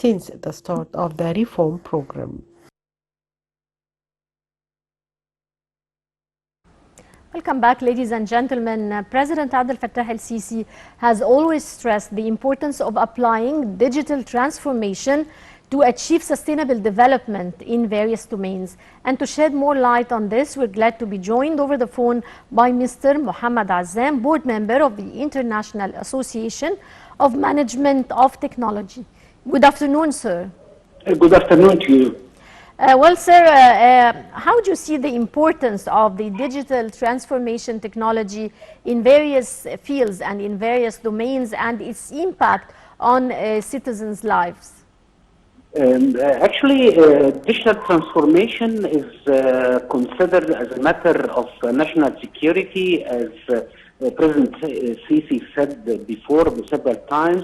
since the start of the reform program. Welcome back, ladies and gentlemen. President Abdel Fattah el-Sisi has always stressed the importance of applying digital transformation to achieve sustainable development in various domains. And to shed more light on this, we're glad to be joined over the phone by Mr. Mohamed Azzam, board member of the International Association of Management of Technology. Good afternoon, sir. Good afternoon to you. Well, sir, how do you see the importance of the digital transformation technology in various fields and in various domains and its impact on citizens' lives? Actually, digital transformation is considered as a matter of national security, as President Sisi said before several times.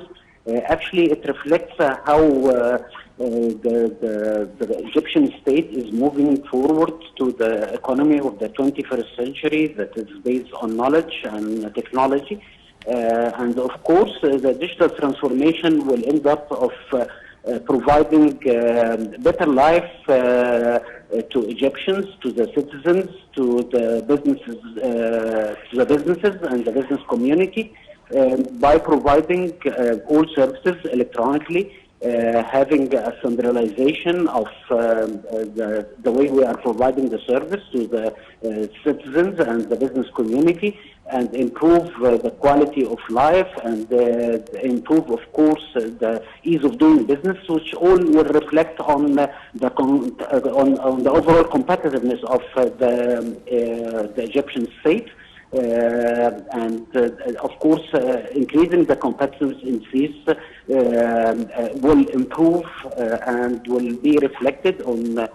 Actually, it reflects how the Egyptian state is moving forward to the economy of the 21st century that is based on knowledge and technology. And of course, the digital transformation will end up of providing better life to Egyptians, to the citizens, to the businesses and the business community by providing all services electronically, having a centralization of the way we are providing the service to the citizens and the business community, and improve the quality of life, and improve, of course, the ease of doing business, which all will reflect on the overall competitiveness of the Egyptian state. And of course, increasing the competitiveness in fees will improve and will be reflected on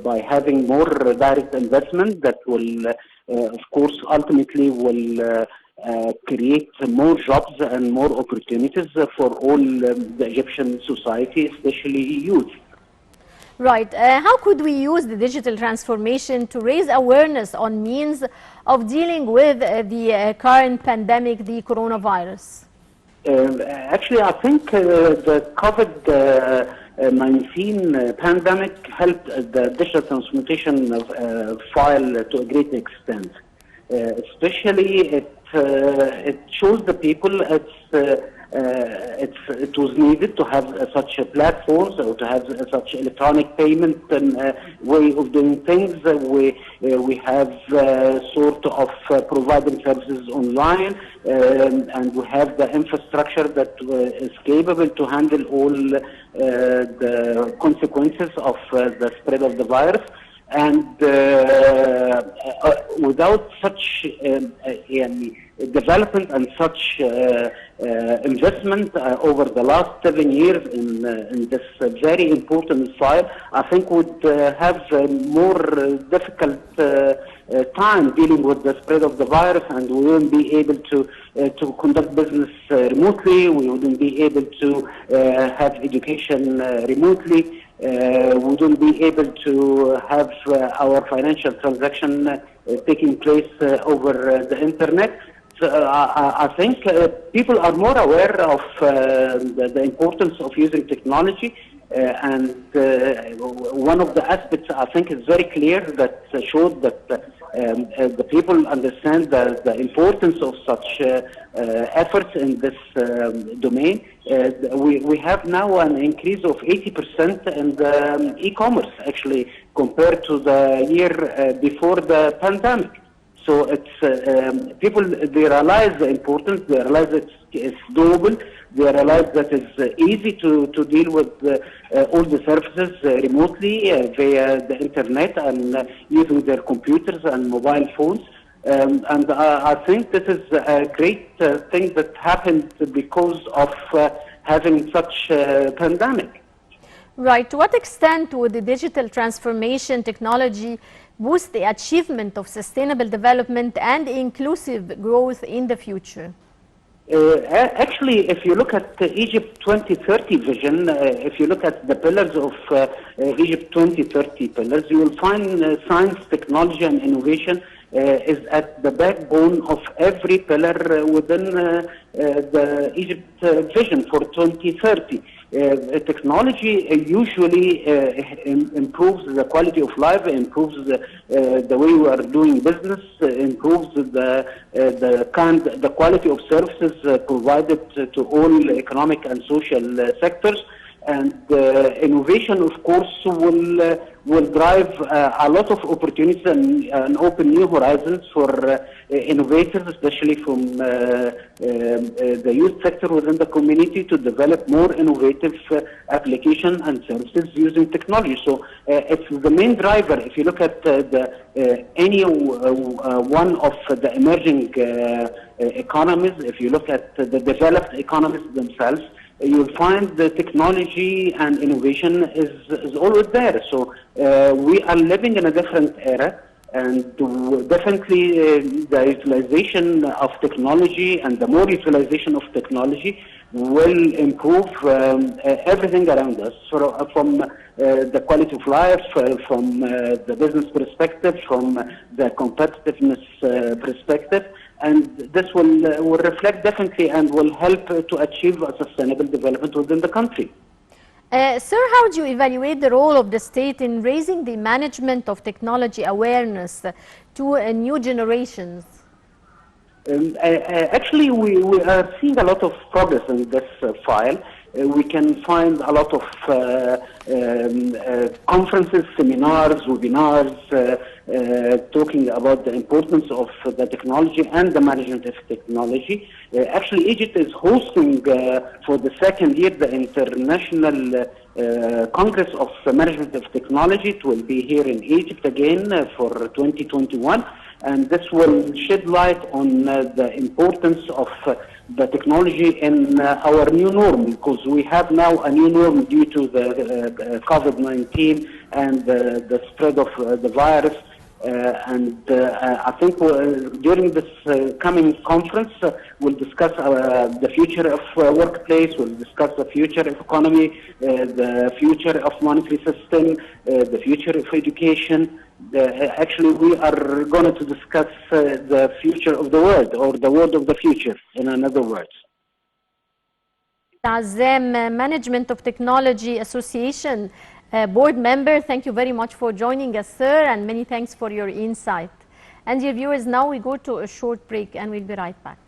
by having more direct investment that will, of course, ultimately will create more jobs and more opportunities for all the Egyptian society, especially youth. Right. How could we use the digital transformation to raise awareness on means of dealing with the current pandemic, the coronavirus? Actually, I think the COVID-19 pandemic helped the digital transformation file to a great extent. Especially, it shows the people it was needed to have such platforms, or to have such electronic payment way of doing things. We have sort of providing services online, and we have the infrastructure that is capable to handle all the consequences of the spread of the virus. And without such development and such investment over the last 7 years in this very important file, I think would have a more difficult time dealing with the spread of the virus, and we wouldn't be able to conduct business remotely. We wouldn't be able to have education remotely. We wouldn't be able to have our financial transaction taking place over the internet. So I think people are more aware of the importance of using technology, and one of the aspects I think is very clear that showed that the people understand the importance of such efforts in this domain. We have now an increase of 80% in the e-commerce, actually, compared to the year before the pandemic. So it's people, they realize the importance, they realize it's doable, they realize that it's easy to deal with all the services remotely via the internet and using their computers and mobile phones. And I think this is a great thing that happened because of having such a pandemic. Right. To what extent would the digital transformation technology boost the achievement of sustainable development and inclusive growth in the future? Actually, if you look at the Egypt 2030 vision, if you look at the pillars of Egypt 2030 pillars, you will find science, technology, and innovation is at the backbone of every pillar within the Egypt vision for 2030. Technology usually improves the quality of life, improves the way we are doing business, improves the quality of services provided to all economic and social sectors. And innovation, of course, will drive a lot of opportunities and open new horizons for innovators, especially from the youth sector within the community, to develop more innovative applications and services using technology. So it's the main driver. If you look at any one of the emerging economies, if you look at the developed economies themselves, you'll find the technology and innovation is always there. So we are living in a different era, and definitely the utilization of technology and the more utilization of technology will improve everything around us, from the quality of life, from the business perspective, from the competitiveness perspective. And this will reflect definitely and will help to achieve a sustainable development within the country. Sir, how do you evaluate the role of the state in raising the management of technology awareness to new generations? Actually, we are seeing a lot of progress in this file. We can find a lot of conferences, seminars, webinars, talking about the importance of the technology and the management of technology. Actually, Egypt is hosting for the second year the International Congress of Management of Technology. It will be here in Egypt again for 2021. And this will shed light on the importance of the technology in our new norm, because we have now a new norm due to the COVID-19 and the spread of the virus. I think during this coming conference, we'll discuss the future of workplace, we'll discuss the future of economy, the future of monetary system, the future of education. Actually, we are going to discuss the future of the world, or the world of the future, in other words. Azzam, Management of Technology Association board member, thank you very much for joining us, sir, and many thanks for your insight. And dear viewers, now we go to a short break and we'll be right back.